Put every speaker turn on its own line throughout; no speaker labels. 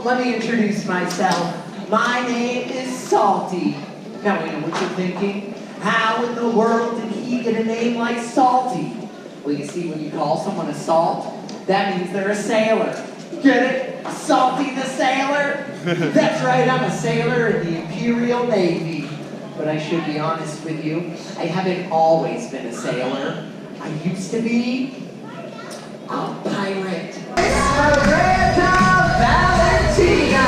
let me introduce myself. My name is Salty. Now I know what you're thinking. How in the world did he get a name like Salty? Well, you see, when you call someone a salt, that means they're a sailor. Get it? Salty the sailor? That's right, I'm a sailor in the Imperial Navy. But I should be honest with you, I haven't always been a sailor. I used to be a pirate. Miranda Valentina!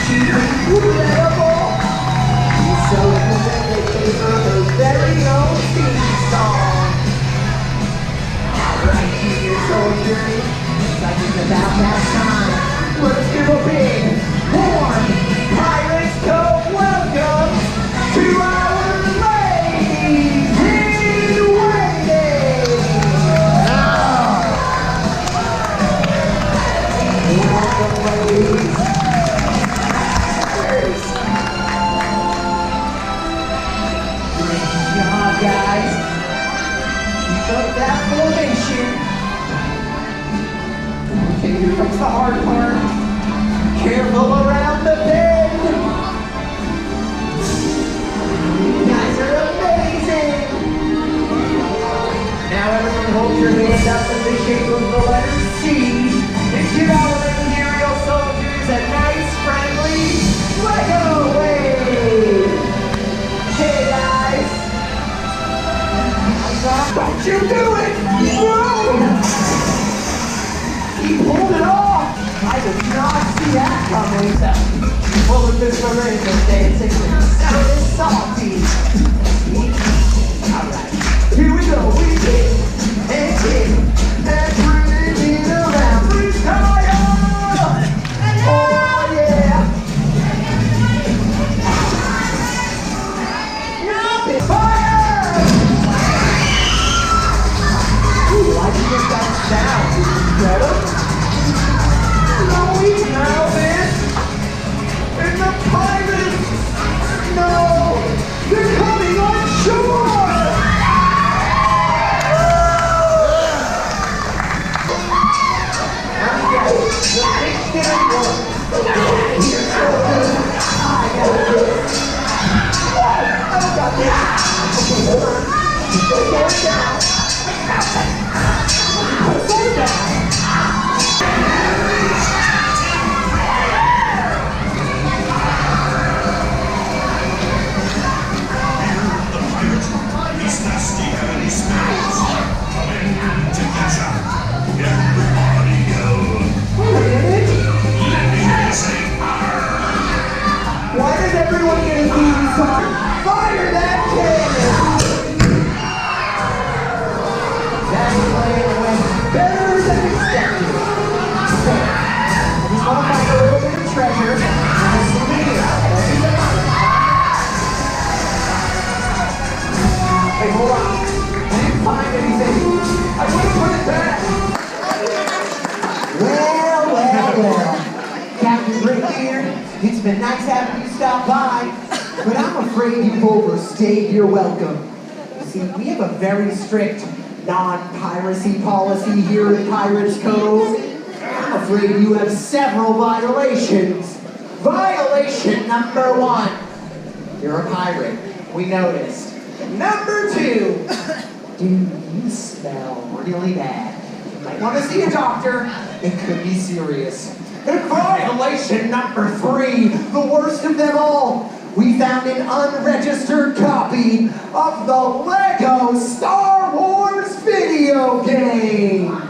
She's incredible! She's so good that they gave her her very own theme song. Alright, junior soldiers, it's like it's about that time. Let's give a big, warm Pirates Cove welcome to our ladies in waiting! Welcome, ladies. Great job, guys. Keep up that formation. Okay, here comes the hard part. Careful around the bend. You guys are amazing. Now everyone hold your hands up in the shape of the letter C. And give our Imperial soldiers a nice, friendly Lego wave. Hey guys. Don't you do it! No! He pulled it off! I did not see that coming. Well, with this Miranda dancing, so is Salty. Alright, here we go. We kick and kick and bring it around. Freestyle! Oh yeah! Rapid fire! Ooh, I think that sound is better. No, we know this! And the pirates! No! They're coming on shore! The big getting work! You're so good! I got this! I got this! Okay, hold on. Go down! Go down! Why does everyone get a theme song? Fire that cannon! That's playing away better than expected. So, I just want to find a little bit of treasure and a souvenir. Hey, hold on. I didn't find anything. I would have put it back. Well. Captain Rick here. It's been nice having you stop by, but I'm afraid you've overstayed your welcome. See, we have a very strict non-piracy policy here at Pirates Cove. I'm afraid you have several violations. Violation number 1. You're a pirate. We noticed. Number 2. Dude, you smell really bad. You might want to see a doctor. It could be serious. And violation number 3, the worst of them all. We found an unregistered copy of the Lego Star Wars video game.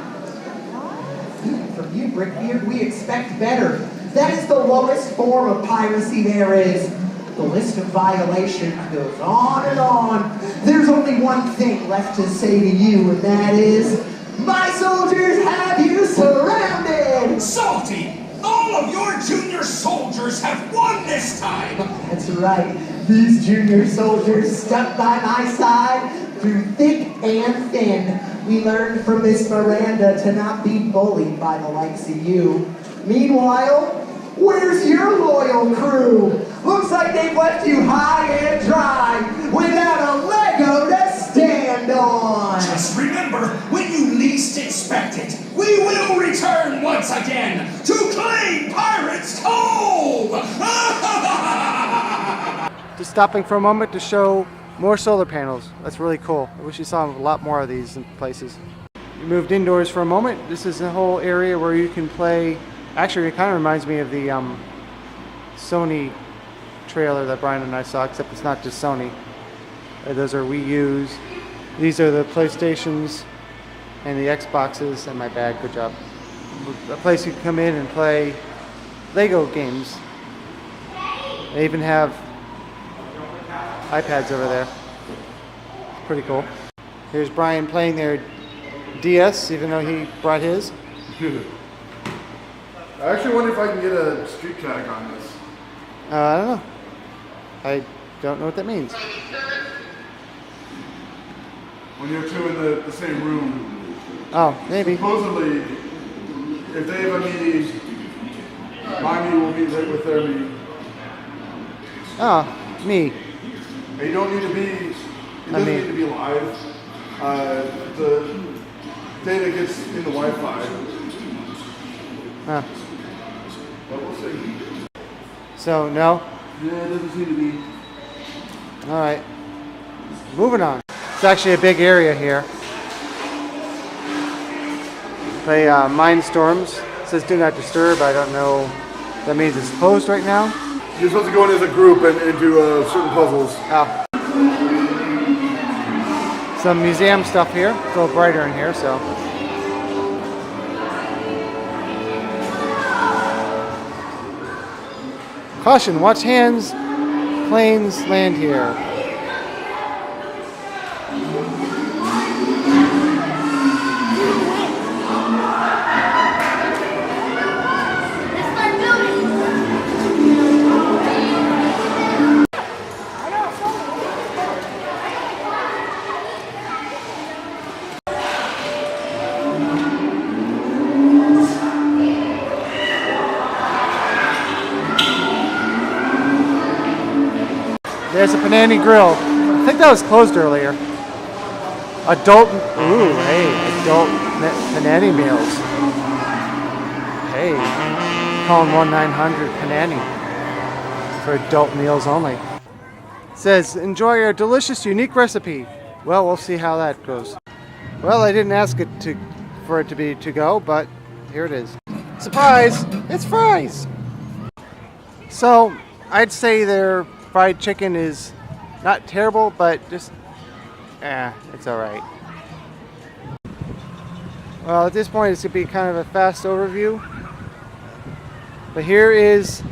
From you, Brickbeard, we expect better. That is the lowest form of piracy there is. The list of violations goes on and on. There's only one thing left to say to you, and that is, my soldiers have you surrounded!
Salty! All of your junior soldiers have won this time!
That's right. These junior soldiers stuck by my side through thick and thin. We learned from Miss Miranda to not be bullied by the likes of you. Meanwhile, where's your loyal crew? Looks like they've left you high and dry without a Lego to stand on.
Just remember, when you least expect it, we will return once again.
stopping for a moment to show more solar panels. That's really cool. I wish you saw a lot more of these in places. We moved indoors for a moment. This is a whole area where you can play. Actually, it kind of reminds me of the Sony trailer that Brian and I saw, except it's not just Sony. Those are Wii U's. These are the PlayStations and the Xboxes, and my bag. Good job. A place you can come in and play Lego games. They even have iPads over there. Pretty cool. Here's Brian playing their DS, even though he brought his.
I actually wonder if I can get a street tag on this.
I don't know. I don't know what that means.
When you're two in the same room.
Oh, maybe.
Supposedly, if they have a meeting, my meeting will meet right with their meeting.
Oh, me.
And you don't need to be, it doesn't need to be live. The data gets in the Wi-Fi.
Huh.
But we'll see.
So, no?
Yeah, it doesn't seem to be.
Alright. Moving on. It's actually a big area here. Play Mindstorms. It says do not disturb. I don't know. That means it's closed right now.
You're supposed to go in as a group and do certain puzzles.
Oh. Some museum stuff here. It's a little brighter in here, so. Caution, watch hands. Planes land here. There's a Panani Grill. I think that was closed earlier. Adult Panani meals. Hey, calling 1-900 Panani for adult meals only. It says, enjoy our delicious, unique recipe. Well, we'll see how that goes. Well, I didn't ask it for it to be to go, but here it is. Surprise! It's fries! So, I'd say their fried chicken is not terrible, but just, it's alright. Well, at this point, it's going to be kind of a fast overview. But here is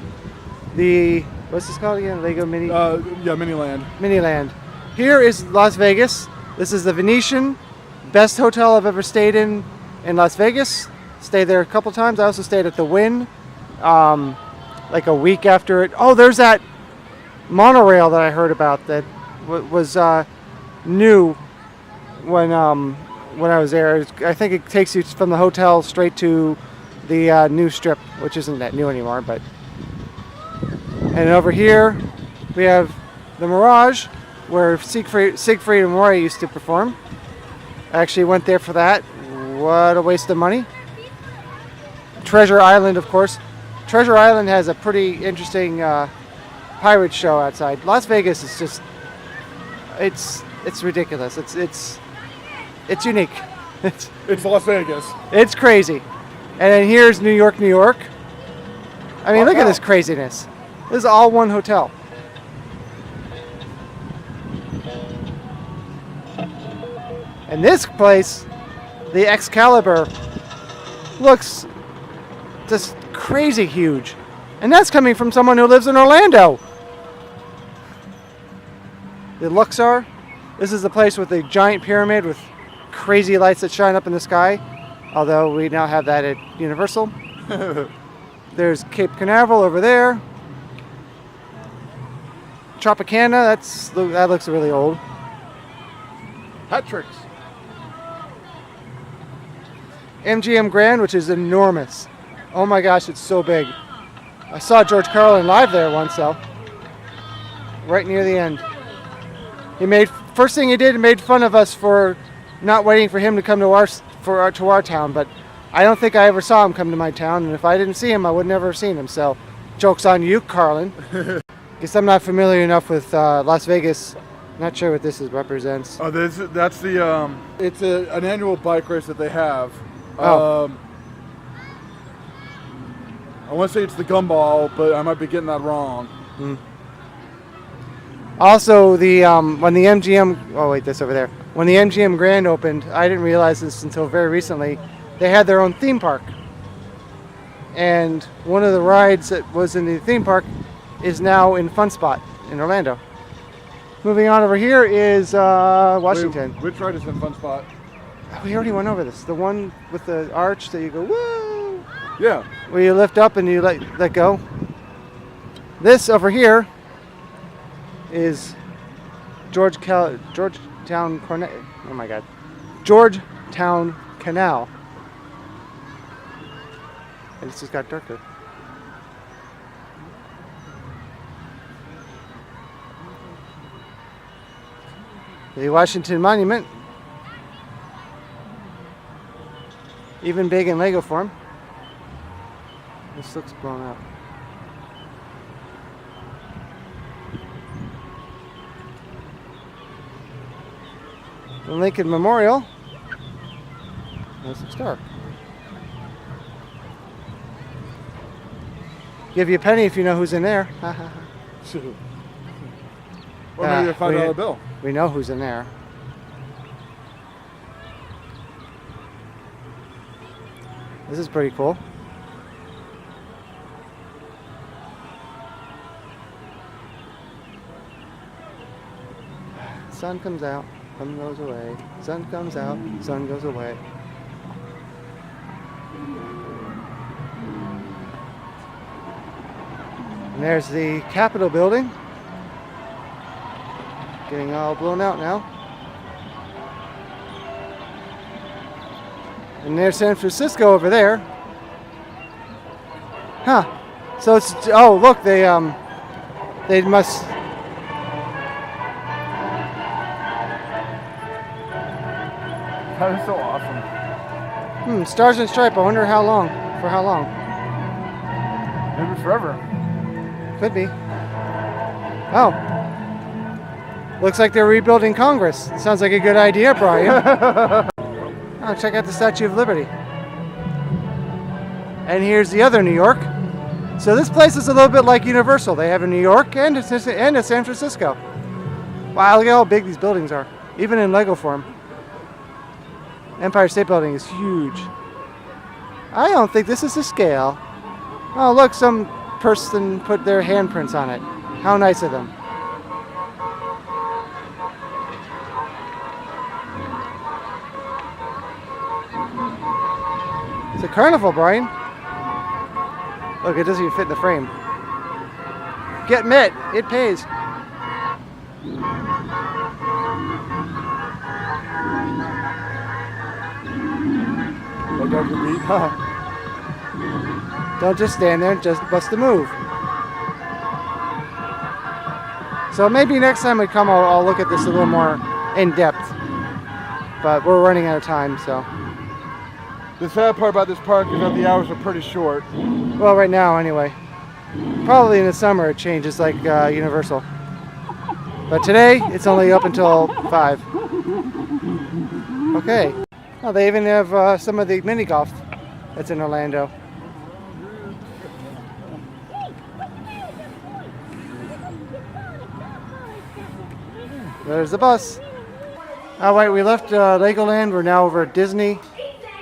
the, what's this called again? Lego Mini?
Yeah, Miniland.
Miniland. Here is Las Vegas. This is the Venetian, best hotel I've ever stayed in Las Vegas. Stayed there a couple times. I also stayed at the Wynn, like a week after it. Oh, there's that monorail that I heard about that was new when I was there. I think it takes you from the hotel straight to the new strip, which isn't that new anymore. But and over here we have the Mirage, where Siegfried and Roy used to perform. I actually went there for that. What a waste of money. Treasure Island, of course. Treasure Island has a pretty interesting pirate show outside. Las Vegas is just, it's ridiculous. It's unique.
It's Las Vegas.
It's crazy. And then here's New York, New York. I mean, look at this craziness. This is all one hotel. And this place, the Excalibur, looks just crazy huge. And that's coming from someone who lives in Orlando. The Luxor. This is the place with the giant pyramid with crazy lights that shine up in the sky. Although we now have that at Universal. There's Cape Canaveral over there. Tropicana, that looks really old.
Hat tricks.
MGM Grand, which is enormous. Oh my gosh, it's so big. I saw George Carlin live there once, though. Right near the end. First thing he did, he made fun of us for not waiting for him to come to our town, but I don't think I ever saw him come to my town, and if I didn't see him, I would never have seen him, so joke's on you, Carlin. Guess I'm not familiar enough with Las Vegas. Not sure what this represents.
Oh, that's the it's an annual bike race that they have.
Oh.
I want to say it's the Gumball, but I might be getting that wrong.
Also, the when the MGM, oh wait, that's over there. When the MGM Grand opened, I didn't realize this until very recently. They had their own theme park, and one of the rides that was in the theme park is now in Fun Spot in Orlando. Moving on over here is Washington.
Wait, which ride is in Fun Spot?
We already went over this. The one with the arch that you go woo.
Yeah.
Where you lift up and you let go. This over here is Georgetown Oh my God, Georgetown Canal. And it's just got darker. The Washington Monument, even big in Lego form. This looks blown up. The Lincoln Memorial. This looks dark. Give you a penny if you know who's in there.
Or maybe a $5 bill.
We know who's in there. This is pretty cool. Sun comes out, sun goes away. Sun comes out, sun goes away. And there's the Capitol building. Getting all blown out now. And there's San Francisco over there. Huh. So it's, oh look, they must.
That is so awesome.
Stars and Stripe. I wonder how long. For how long?
Maybe forever.
Could be. Oh. Looks like they're rebuilding Congress. Sounds like a good idea, Brian. Oh, check out the Statue of Liberty. And here's the other New York. So this place is a little bit like Universal. They have a New York and a San Francisco. Wow, look at how big these buildings are, even in Lego form. Empire State Building is huge. I don't think this is to scale. Oh, look, some person put their handprints on it. How nice of them. It's a carnival, Brian. Look, it doesn't even fit in the frame. Get Met, it pays. Don't just stand there, just bust a move. So maybe next time we come, I'll look at this a little more in depth. But we're running out of time, so.
The sad part about this park is that the hours are pretty short.
Well, right now, anyway. Probably in the summer it changes like Universal. But today, it's only up until 5. Okay. Oh, they even have some of the mini golf that's in Orlando. There's the bus. All right, we left LegoLand. We're now over at Disney.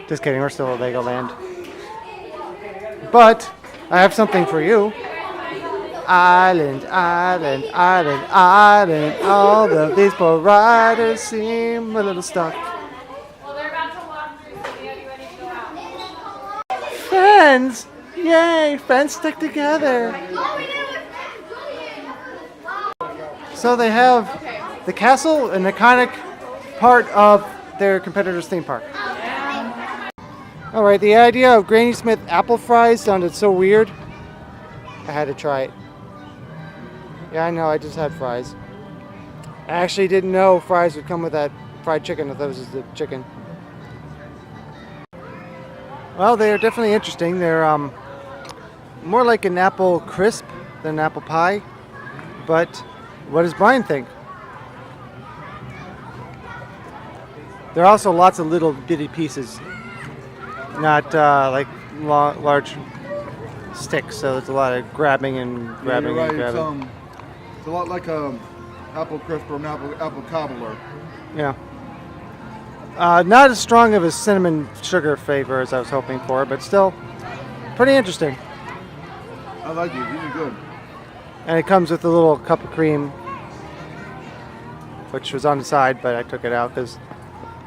Just kidding, we're still at LegoLand. But I have something for you. Island, island, island, island. All of these poor riders seem a little stuck.
Well, they're about to walk through, so we have you ready to go out.
Friends! Yay! Friends stick together. So they have the castle, an iconic part of their competitor's theme park. Alright, the idea of Granny Smith apple fries sounded so weird. I had to try it. Yeah, I know, I just had fries. I actually didn't know fries would come with that fried chicken. I thought it was just the chicken. Well, they're definitely interesting. They're more like an apple crisp than an apple pie. But what does Brian think? There are also lots of little bitty pieces, not like large sticks. So there's a lot of grabbing and grabbing
You're right.
and grabbing.
It's a lot like a apple crisp or an apple cobbler.
Yeah. Not as strong of a cinnamon sugar flavor as I was hoping for, but still pretty interesting.
I like these. These are good.
And it comes with a little cup of cream, which was on the side, but I took it out because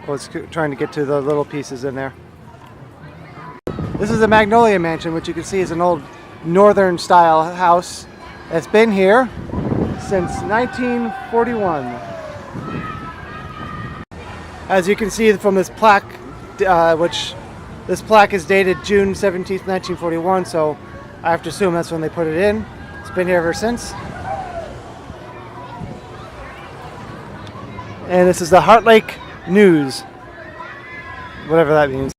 I was trying to get to the little pieces in there. This is the Magnolia Mansion, which you can see is an old northern style house that's been here since 1941. As you can see from this plaque, this plaque is dated June 17th, 1941, so I have to assume that's when they put it in. It's been here ever since. And this is the Heart Lake News, whatever that means.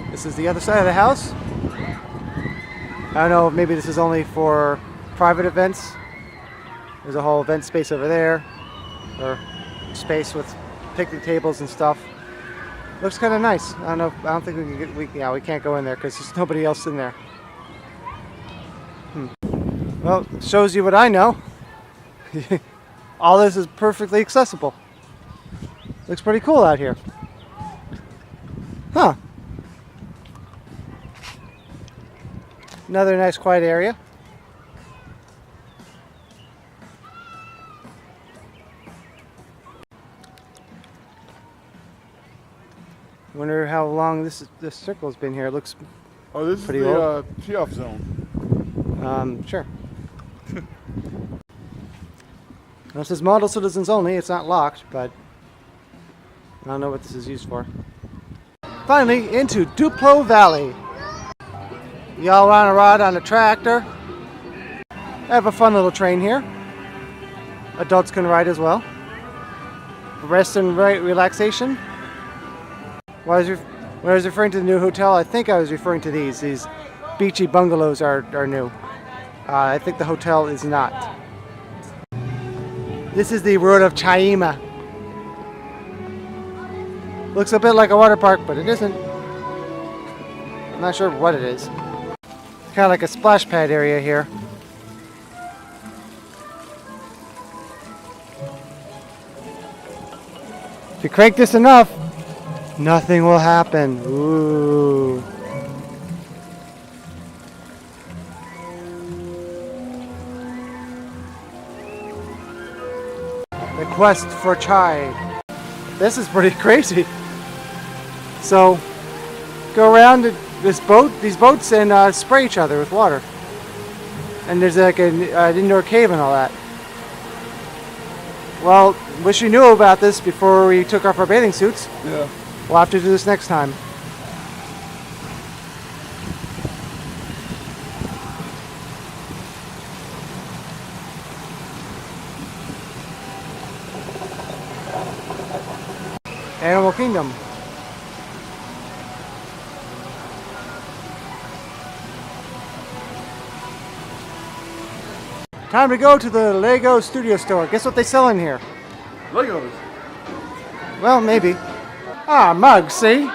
This is the other side of the house. I don't know, maybe this is only for private events. There's a whole event space over there, or space with picnic tables and stuff. Looks kind of nice. I don't know. I don't think we can get. We can't go in there because there's nobody else in there. Well, it shows you what I know. All this is perfectly accessible. Looks pretty cool out here. Huh. Another nice quiet area. Wonder how long this circle's been here. It looks
Oh, this
pretty
is
old.
the tee-off zone.
Sure. This is model citizens only. It's not locked, but I don't know what this is used for. Finally, into Duplo Valley. Y'all want to ride on a tractor? I have a fun little train here. Adults can ride as well. Rest and relaxation. When I was referring to the new hotel, I think I was referring to these. These beachy bungalows are new. I think the hotel is not. This is the road of Chaima. Looks a bit like a water park, but it isn't. I'm not sure what it is. Kind of like a splash pad area here. If you crank this enough, nothing will happen. Ooh. The quest for chai. This is pretty crazy. So, go around these boats and spray each other with water. And there's like an indoor cave and all that. Well, wish you knew about this before we took off our bathing suits.
Yeah.
We'll have to do this next time. Animal Kingdom. Time to go to the Lego Studio Store. Guess what they sell in here?
Legos.
Well, maybe. Ah, mugs, see?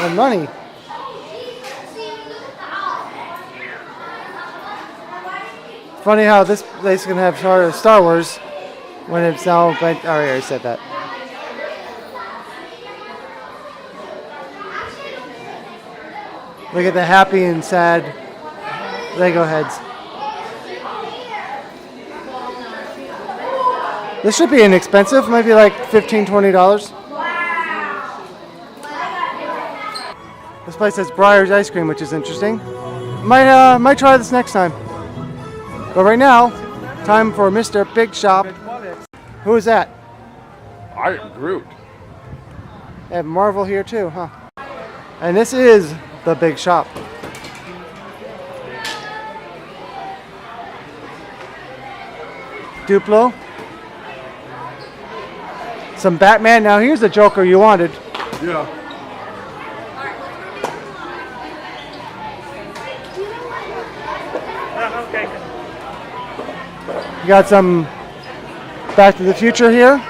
And money. Funny how this place can have Star Wars when it's now. Oh, I already said that. Look at the happy and sad Lego heads. This should be inexpensive. Might be like $15, $20. This place has Breyer's ice cream, which is interesting. Might try this next time. But right now, time for Mr. Big Shop. Who is that?
I am Groot.
They have Marvel here too, huh? And this is the Big Shop. Duplo. some Batman. Now here's the Joker you wanted.
Yeah.
You got some Back to the Future here.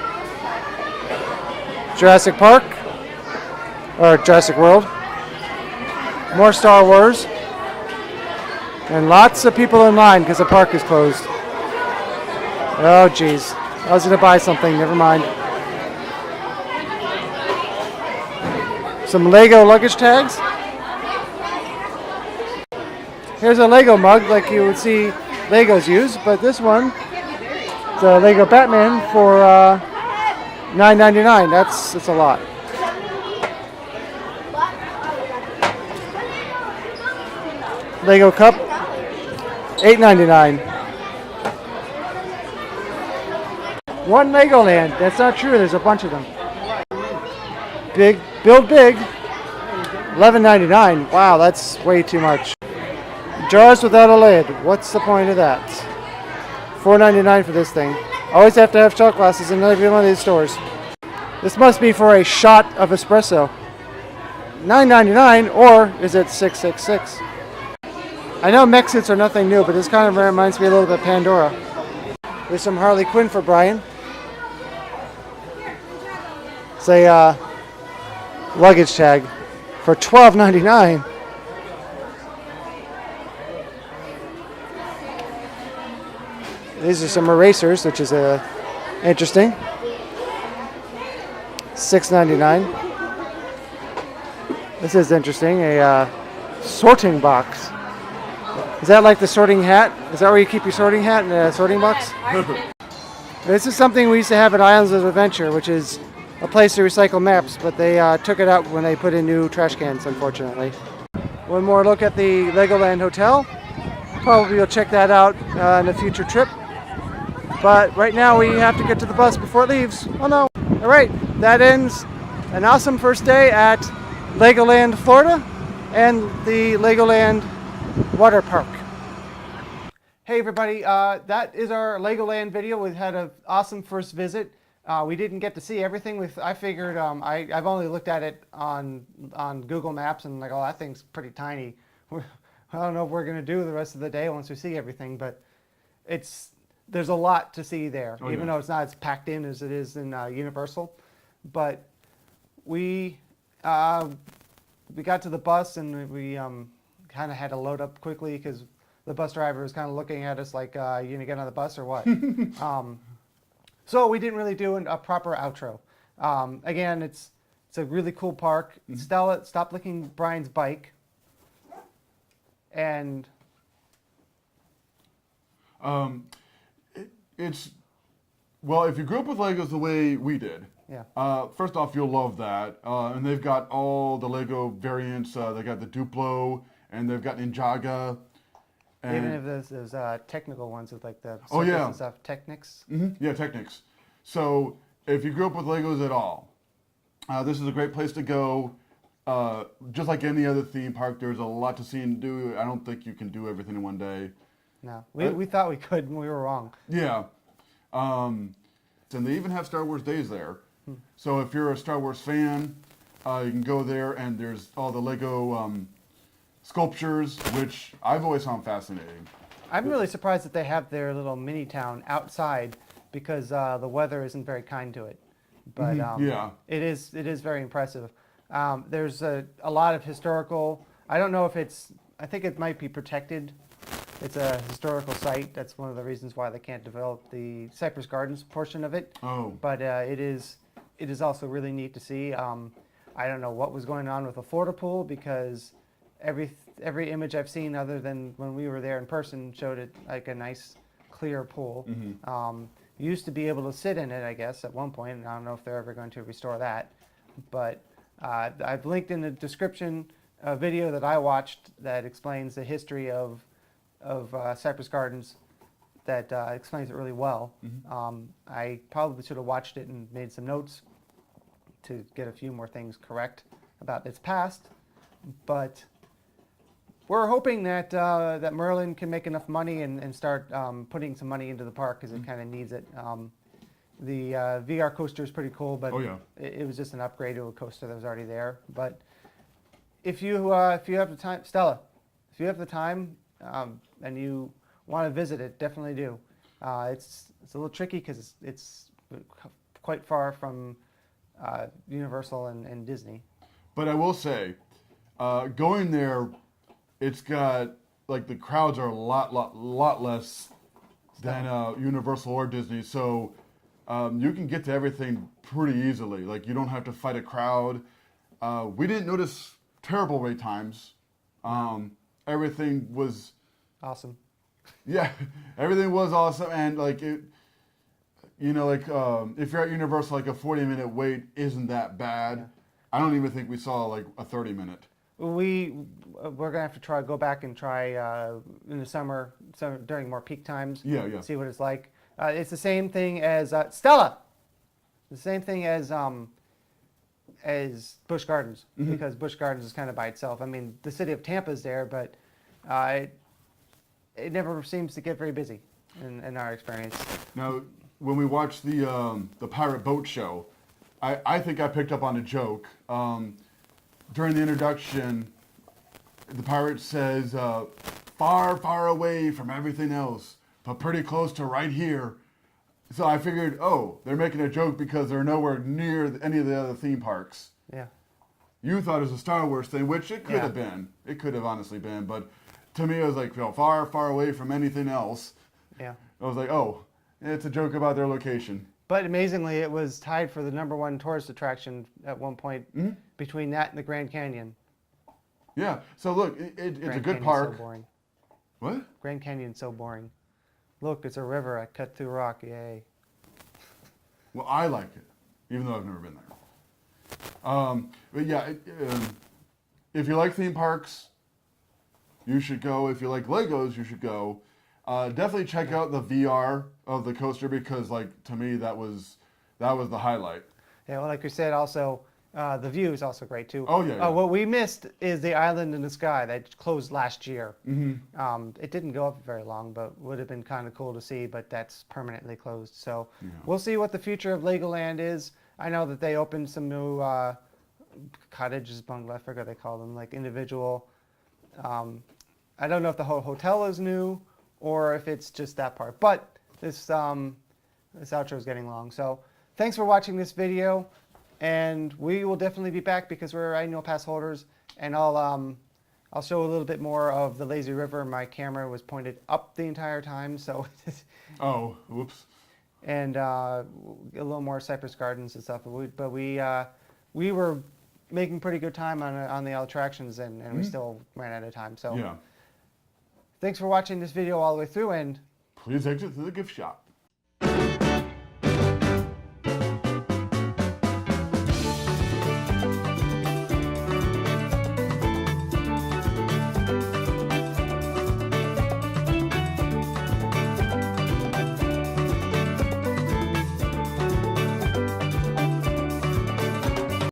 Jurassic Park. Or Jurassic World. More Star Wars. And lots of people in line because the park is closed. Oh, geez. I was going to buy something. Never mind. Some Lego luggage tags. Here's a Lego mug like you would see Legos use, but this one is a Lego Batman for $9.99. That's a lot. Lego cup, $8.99. One LegoLand. That's not true. There's a bunch of them. Big, build big. $11.99. Wow, that's way too much. Jars without a lid. What's the point of that? $4.99 for this thing. Always have to have shot glasses in every one of these stores. This must be for a shot of espresso. $9.99, or is it $6.66? I know mech suits are nothing new, but this kind of reminds me a little bit of Pandora. There's some Harley Quinn for Brian. It's a luggage tag for $12.99. These are some erasers, which is interesting. $6.99. This is interesting. A sorting box. Is that like the sorting hat? Is that where you keep your sorting hat in a sorting box? This is something we used to have at Islands of Adventure, which is a place to recycle maps, but they took it out when they put in new trash cans, unfortunately. One more look at the LegoLand Hotel. Probably will check that out on a future trip. But right now we have to get to the bus before it leaves. Oh no. All right, that ends an awesome first day at LegoLand Florida and the LegoLand Water Park. Hey everybody, that is our LegoLand video. We've had an awesome first visit. We didn't get to see everything. I figured I've only looked at it on Google Maps and like, oh, that thing's pretty tiny. I don't know what we're gonna do the rest of the day once we see everything, but there's a lot to see there, even though it's not as packed in as it is in Universal. But we got to the bus and we kind of had to load up quickly because the bus driver was kind of looking at us like, you gonna get on the bus or what? So we didn't really do a proper outro. Again, it's a really cool park. Stella, stop licking Brian's bike. And
well, if you grew up with Legos the way we did,
yeah.
First off, you'll love that. And they've got all the Lego variants. They got the Duplo, and they've got Ninjaga. And
even if there's technical ones with like the
oh yeah
and stuff, Technics.
Yeah, Technics. So if you grew up with Legos at all, this is a great place to go. Just like any other theme park, there's a lot to see and do. I don't think you can do everything in one day.
No, we thought we could, and we were wrong.
Yeah. And they even have Star Wars days there. So if you're a Star Wars fan, you can go there, and there's all the Lego sculptures, which I've always found fascinating.
I'm really surprised that they have their little mini town outside because the weather isn't very kind to it. But
yeah,
it is very impressive. There's a lot of historical. I don't know if I think it might be protected. It's a historical site. That's one of the reasons why they can't develop the Cypress Gardens portion of it.
Oh.
But it is also really neat to see. I don't know what was going on with the Florida pool because every image I've seen other than when we were there in person showed it like a nice clear pool. You used to be able to sit in it, I guess, at one point. And I don't know if they're ever going to restore that. But I've linked in the description a video that I watched that explains the history of Cypress Gardens that explains it really well. I probably should have watched it and made some notes to get a few more things correct about its past. But we're hoping that that Merlin can make enough money and start putting some money into the park because it kind of needs it. The VR coaster is pretty cool, but
Oh, yeah.
it was just an upgrade to a coaster that was already there. But if you have the time, Stella, if you have the time and you want to visit it, definitely do. It's a little tricky because it's quite far from Universal and Disney.
But I will say, going there, it's got like the crowds are a lot less than Universal or Disney, so you can get to everything pretty easily. Like you don't have to fight a crowd. We didn't notice terrible wait times. Everything was
Awesome.
yeah, everything was awesome, and like it, you know, like if you're at Universal, like a 40-minute wait isn't that bad.
Yeah.
I don't even think we saw like a 30-minute.
We're gonna have to go back and try in the summer during more peak times.
Yeah.
See what it's like. It's the same thing as Stella. The same thing as Busch Gardens, because Busch Gardens is kind of by itself. I mean, the city of Tampa is there, but it never seems to get very busy in our experience.
Now, when we watched the pirate boat show, I think I picked up on a joke. During the introduction, the pirate says, far, far away from everything else, but pretty close to right here. So I figured, oh, they're making a joke because they're nowhere near any of the other theme parks.
Yeah.
You thought it was a Star Wars thing, which it could have been. It could have honestly been, but to me, it was like, far, far away from anything else.
Yeah.
I was like, oh, it's a joke about their location.
But amazingly, it was tied for the #1 tourist attraction at one point between that and the Grand Canyon.
Yeah. So look, it's a good
Canyon's
park.
So boring.
What?
Grand Canyon's so boring. Look, it's a river. I cut through rock. Yay.
Well, I like it, even though I've never been there. But yeah, if you like theme parks, you should go. If you like Legos, you should go. Definitely check out the VR of the coaster because, like, to me, that was the highlight.
Yeah, well, like we said, also the view is also great too.
Oh, yeah.
What we missed is the island in the sky that closed last year. It didn't go up very long, but would have been kind of cool to see. But that's permanently closed. So we'll see what the future of LegoLand is. I know that they opened some new cottages, bungalow, I forget what they call them, like individual. I don't know if the whole hotel is new or if it's just that part. But this outro is getting long. So thanks for watching this video. And we will definitely be back because we're annual pass holders. And I'll show a little bit more of the lazy river. My camera was pointed up the entire time. So
Oh, whoops.
and a little more Cypress Gardens and stuff. But we were making pretty good time on the attractions, and we still ran out of time. So
Yeah.
thanks for watching this video all the way through, and
Please exit through the gift shop.